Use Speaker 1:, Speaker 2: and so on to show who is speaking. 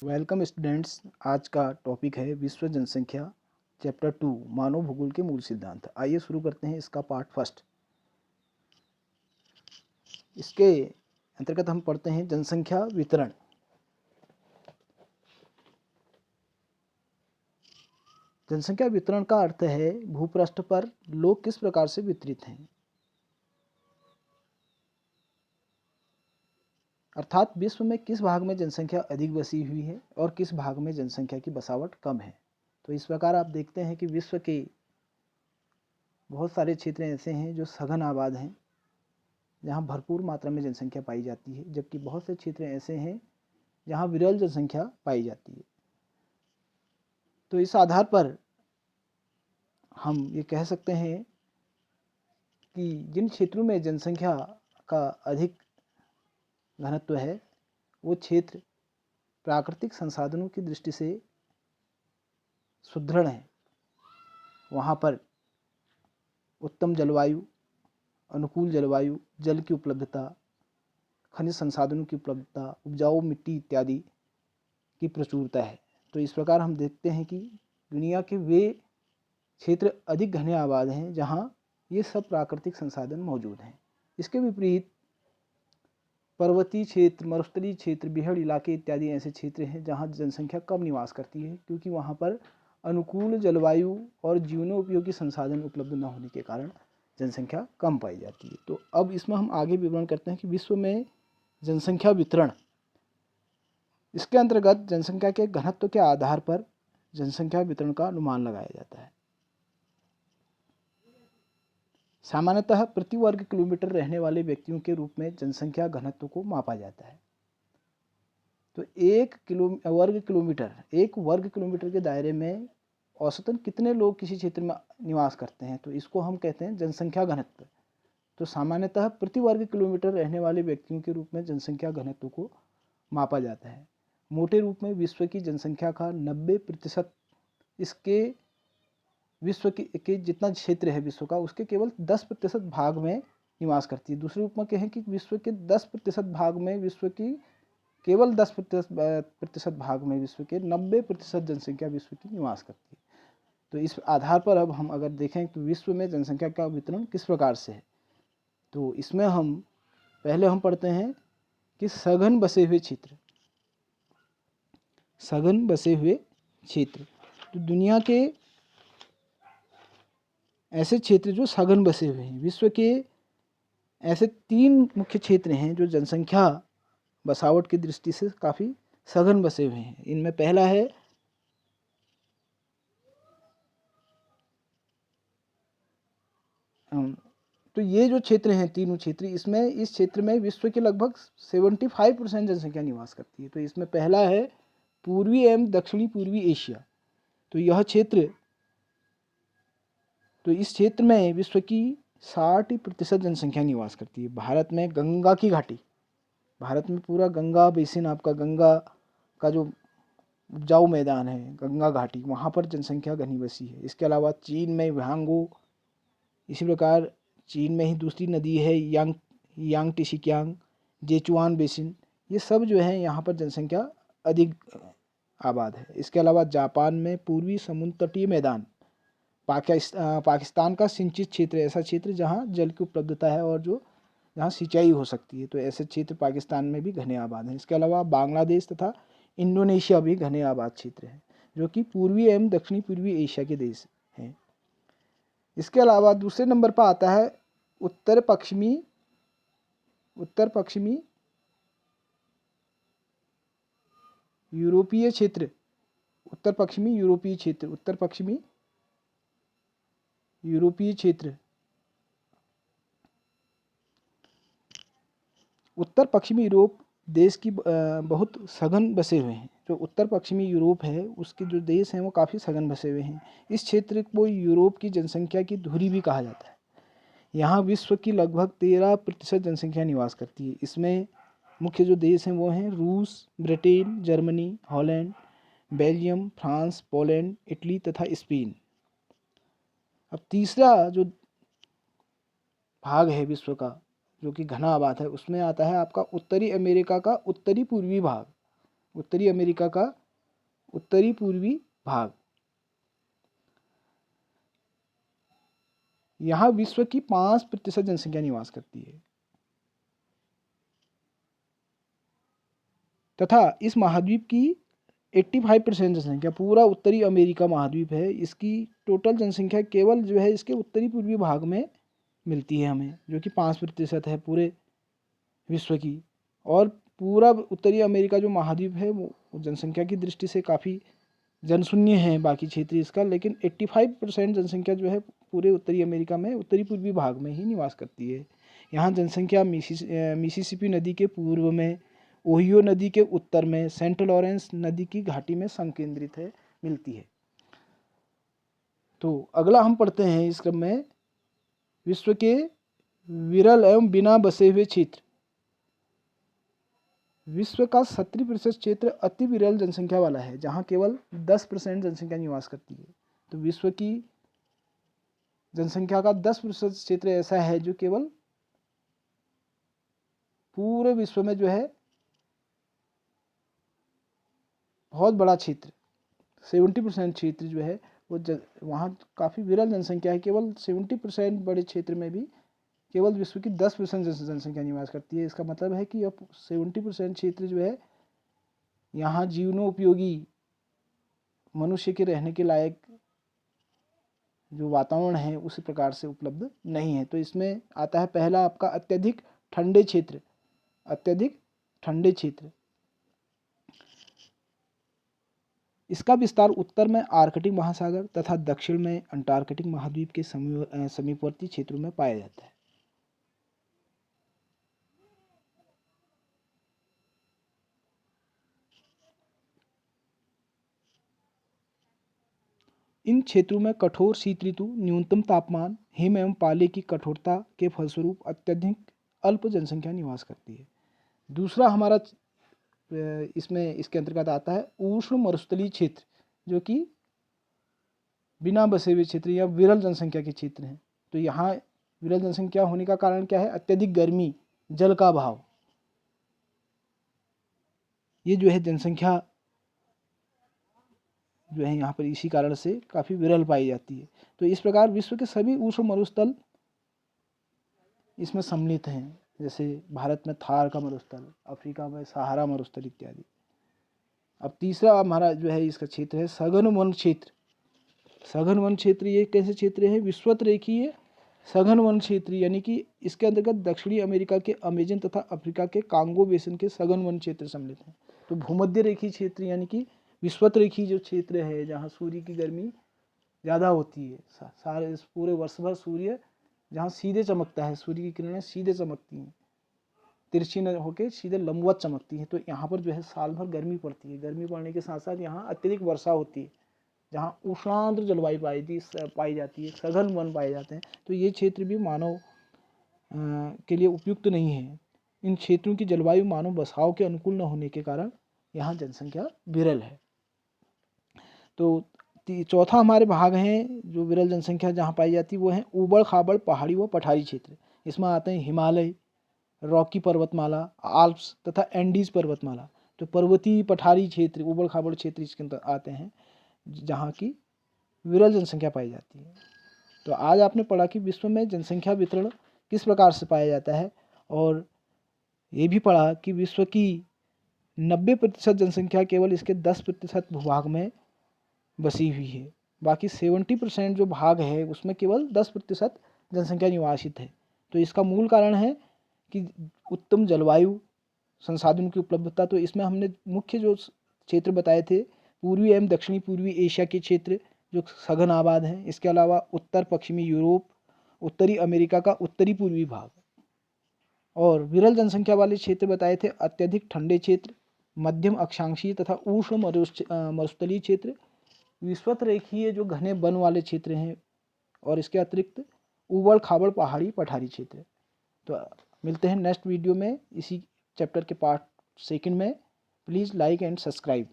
Speaker 1: Welcome students. आज का topic है विश्व जनसंख्या चैप्टर 2 मानव भूगोल के मूल सिद्धांत। आइए शुरू करते हैं इसका पार्ट फर्स्ट। इसके अंतर्गत हम पढ़ते हैं जनसंख्या वितरण। जनसंख्या वितरण का अर्थ है भूपृष्ठ पर लोग किस प्रकार से वितरित हैं, अर्थात विश्व में किस भाग में जनसंख्या अधिक बसी हुई है और किस भाग में जनसंख्या की बसावट कम है। तो इस प्रकार आप देखते हैं कि विश्व के बहुत सारे क्षेत्र ऐसे हैं जो सघन आबाद हैं, जहाँ भरपूर मात्रा में जनसंख्या पाई जाती है, जबकि बहुत से क्षेत्र ऐसे हैं जहाँ विरल जनसंख्या पाई जाती है। तो इस आधार पर हम ये कह सकते हैं कि जिन क्षेत्रों में जनसंख्या का अधिक घनत्व है वो क्षेत्र प्राकृतिक संसाधनों की दृष्टि से सुदृढ़ हैं। वहाँ पर उत्तम जलवायु, अनुकूल जलवायु, जल की उपलब्धता, खनिज संसाधनों की उपलब्धता, उपजाऊ मिट्टी इत्यादि की प्रचुरता है। तो इस प्रकार हम देखते हैं कि दुनिया के वे क्षेत्र अधिक घने आबाद हैं जहाँ ये सब प्राकृतिक संसाधन मौजूद हैं। इसके विपरीत पर्वतीय क्षेत्र, मरुस्थलीय क्षेत्र, बीहड़ इलाके इत्यादि ऐसे क्षेत्र हैं जहाँ जनसंख्या कम निवास करती है, क्योंकि वहाँ पर अनुकूल जलवायु और जीवनोपयोगी संसाधन उपलब्ध न होने के कारण जनसंख्या कम पाई जाती है। तो अब इसमें हम आगे विवरण करते हैं कि विश्व में जनसंख्या वितरण। इसके अंतर्गत जनसंख्या के घनत्व के आधार पर जनसंख्या वितरण का अनुमान लगाया जाता है। सामान्यतः प्रति वर्ग किलोमीटर रहने वाले व्यक्तियों के रूप में जनसंख्या घनत्व को मापा जाता है। तो एक वर्ग किलोमीटर के दायरे में औसतन कितने लोग किसी क्षेत्र में निवास करते हैं, तो इसको हम कहते हैं जनसंख्या घनत्व। तो सामान्यतः प्रति वर्ग किलोमीटर रहने वाले व्यक्तियों के रूप में जनसंख्या घनत्व को मापा जाता है। मोटे रूप में विश्व की जनसंख्या का 90% इसके विश्व के जितना क्षेत्र है विश्व का, उसके केवल 10% भाग में निवास करती है। दूसरे रूप में कहें कि विश्व के 10% भाग में विश्व की केवल 10% भाग में विश्व के 90% जनसंख्या विश्व की निवास करती है। तो इस आधार पर अब हम अगर देखें तो विश्व में जनसंख्या का वितरण किस प्रकार से है, तो इसमें हम पहले पढ़ते हैं कि सघन बसे हुए क्षेत्र। सघन बसे हुए क्षेत्र, तो दुनिया के ऐसे क्षेत्र जो सघन बसे हुए हैं, विश्व के ऐसे 3 मुख्य क्षेत्र हैं जो जनसंख्या बसावट की दृष्टि से काफ़ी सघन बसे हुए हैं। इनमें पहला है तो ये जो क्षेत्र हैं, तीनों क्षेत्र, इसमें इस क्षेत्र में विश्व के लगभग 75% जनसंख्या निवास करती है। तो इसमें पहला है पूर्वी एवं दक्षिणी पूर्वी एशिया। तो यह क्षेत्र, तो इस क्षेत्र में विश्व की 60% जनसंख्या निवास करती है। भारत में गंगा की घाटी, भारत में पूरा गंगा बेसिन, आपका गंगा का जो उपजाऊ मैदान है, गंगा घाटी, वहाँ पर जनसंख्या घनी बसी है। इसके अलावा चीन में व्यांगो, इसी प्रकार चीन में ही दूसरी नदी है यांगटिसिकियांग, जेचुआन बेसिन, ये सब जो है यहाँ पर जनसंख्या अधिक आबाद है। इसके अलावा जापान में पूर्वी समुद्र तटीय मैदान, पाकिस्तान का सिंचित क्षेत्र, ऐसा क्षेत्र जहाँ जल की उपलब्धता है और जो जहाँ सिंचाई हो सकती है, तो ऐसे क्षेत्र पाकिस्तान में भी घने आबाद हैं। इसके अलावा बांग्लादेश तथा इंडोनेशिया भी घने आबाद क्षेत्र हैं, जो कि पूर्वी एवं दक्षिणी पूर्वी एशिया के देश हैं। इसके अलावा दूसरे नंबर पर आता है उत्तर पश्चिमी यूरोपीय क्षेत्र। उत्तर पश्चिमी यूरोपीय क्षेत्र उत्तर पश्चिमी यूरोप देश की बहुत सघन बसे हुए हैं। जो उत्तर पश्चिमी यूरोप है उसके जो देश हैं वो काफ़ी सघन बसे हुए हैं। इस क्षेत्र को यूरोप की जनसंख्या की धुरी भी कहा जाता है। यहाँ विश्व की लगभग 13% जनसंख्या निवास करती है। इसमें मुख्य जो देश हैं वो हैं रूस, Britain, Germany, Holland, Belgium, France, Poland, Italy तथा स्पेन। अब तीसरा जो भाग है विश्व का जो कि घना आबाद है, उसमें आता है आपका उत्तरी अमेरिका का उत्तरी पूर्वी भाग। उत्तरी अमेरिका का उत्तरी पूर्वी भाग। यहाँ विश्व की 5% जनसंख्या निवास करती है तथा इस महाद्वीप की 85% जनसंख्या, पूरा उत्तरी अमेरिका महाद्वीप है, इसकी टोटल जनसंख्या केवल जो है इसके उत्तरी पूर्वी भाग में मिलती है हमें, जो कि 5% है पूरे विश्व की। और पूरा उत्तरी अमेरिका जो महाद्वीप है वो जनसंख्या की दृष्टि से काफ़ी जनशून्य है बाकी क्षेत्र इसका, लेकिन 85% जनसंख्या जो है पूरे उत्तरी अमेरिका में उत्तरी पूर्वी भाग में ही निवास करती है। यहाँ जनसंख्या मिसिसिपी नदी के पूर्व में, ओहियो नदी के उत्तर में, सेंट लॉरेंस नदी की घाटी में संकेंद्रित है मिलती है। तो अगला हम पढ़ते हैं इस क्रम में विश्व के विरल एवं बिना बसे हुए क्षेत्र। विश्व का 70% क्षेत्र अति विरल जनसंख्या वाला है, जहाँ केवल 10% जनसंख्या निवास करती है। तो विश्व की जनसंख्या का 10% क्षेत्र ऐसा है जो केवल पूरे विश्व में जो है बहुत बड़ा क्षेत्र 70% क्षेत्र जो है वो वहाँ काफ़ी विरल जनसंख्या है। केवल 70% बड़े क्षेत्र में भी केवल विश्व की 10% जनसंख्या निवास करती है। इसका मतलब है कि अब 70% क्षेत्र जो है यहाँ जीवनोपयोगी मनुष्य के रहने के लायक जो वातावरण है उसी प्रकार से उपलब्ध नहीं है। तो इसमें आता है पहला आपका अत्यधिक ठंडे क्षेत्र। अत्यधिक ठंडे क्षेत्र, इसका विस्तार उत्तर में आर्कटिक महासागर तथा दक्षिण में अंटार्कटिक महाद्वीप के समीपवर्ती क्षेत्रों में पाया जाता है। इन क्षेत्रों में कठोर शीत ऋतु, न्यूनतम तापमान, हिम एवं पाले की कठोरता के फलस्वरूप अत्यधिक अल्प जनसंख्या निवास करती है। दूसरा हमारा इसमें इसके अंतर्गत आता है उष्ण मरुस्थलीय क्षेत्र, जो कि बिना बसे हुए क्षेत्र या विरल जनसंख्या के क्षेत्र हैं। तो यहाँ विरल जनसंख्या होने का कारण क्या है? अत्यधिक गर्मी, जल का अभाव, ये जो है जनसंख्या जो है यहाँ पर इसी कारण से काफ़ी विरल पाई जाती है। तो इस प्रकार विश्व के सभी उष्ण मरुस्थल इसमें सम्मिलित हैं, जैसे भारत में थार का मरुस्थल, अफ्रीका में सहारा मरुस्थल इत्यादि। अब तीसरा हमारा जो है इसका क्षेत्र है सघन वन क्षेत्र। सघन वन क्षेत्र ये कैसे क्षेत्र है? विश्वत रेखीय सघन वन क्षेत्र, यानी कि इसके अंतर्गत दक्षिणी अमेरिका के अमेजन तथा अफ्रीका के कांगो बेसिन के सघन वन क्षेत्र सम्मिलित हैं। तो भूमध्य रेखीय क्षेत्र यानी कि विश्वत रेखीय जो क्षेत्र है जहाँ सूर्य की गर्मी ज़्यादा होती है, सारे पूरे वर्ष भर सूर्य जहाँ सीधे चमकता है, सूर्य की किरणें सीधे चमकती हैं, तिरछी न होकर सीधे लंबवत चमकती हैं। तो यहाँ पर जो है साल भर गर्मी पड़ती है। गर्मी पड़ने के साथ साथ यहाँ अत्यधिक वर्षा होती है, जहाँ उष्णांध्र जलवायु पाई जाती है, सघन वन पाए जाते हैं। तो ये क्षेत्र भी मानव के लिए उपयुक्त नहीं है। इन क्षेत्रों की जलवायु मानव बसाव के अनुकूल न होने के कारण यहाँ जनसंख्या विरल है। तो चौथा हमारे भाग हैं जो विरल जनसंख्या जहाँ पाई जाती है वो है ऊबड़ खाबड़ पहाड़ी व पठारी क्षेत्र। इसमें आते हैं हिमालय, रॉकी पर्वतमाला, आल्प्स तथा एंडीज पर्वतमाला। तो पर्वतीय पठारी क्षेत्र, ऊबड़ खाबड़ क्षेत्र इसके अंदर आते हैं जहाँ की विरल जनसंख्या पाई जाती है। तो आज आपने पढ़ा कि विश्व में जनसंख्या वितरण किस प्रकार से पाया जाता है, और ये भी पढ़ा कि विश्व की 90% जनसंख्या केवल इसके 10% भूभाग में बसी हुई है। बाकी 70% जो भाग है उसमें केवल 10% जनसंख्या निवासित है। तो इसका मूल कारण है कि उत्तम जलवायु, संसाधन की उपलब्धता। तो इसमें हमने मुख्य जो क्षेत्र बताए थे पूर्वी एवं दक्षिणी पूर्वी एशिया के क्षेत्र जो सघन आबाद हैं, इसके अलावा उत्तर पश्चिमी यूरोप, उत्तरी अमेरिका का उत्तरी पूर्वी भाग, और विरल जनसंख्या वाले क्षेत्र बताए थे अत्यधिक ठंडे क्षेत्र, मध्यम अक्षांशीय तथा उष्ण मरुस्थलीय क्षेत्र, विश्वत रेखीय जो घने वन वाले क्षेत्र हैं, और इसके अतिरिक्त ऊबड़ खाबड़ पहाड़ी पठारी क्षेत्र। तो मिलते हैं नेक्स्ट वीडियो में इसी चैप्टर के पार्ट 2 में। Please like and subscribe.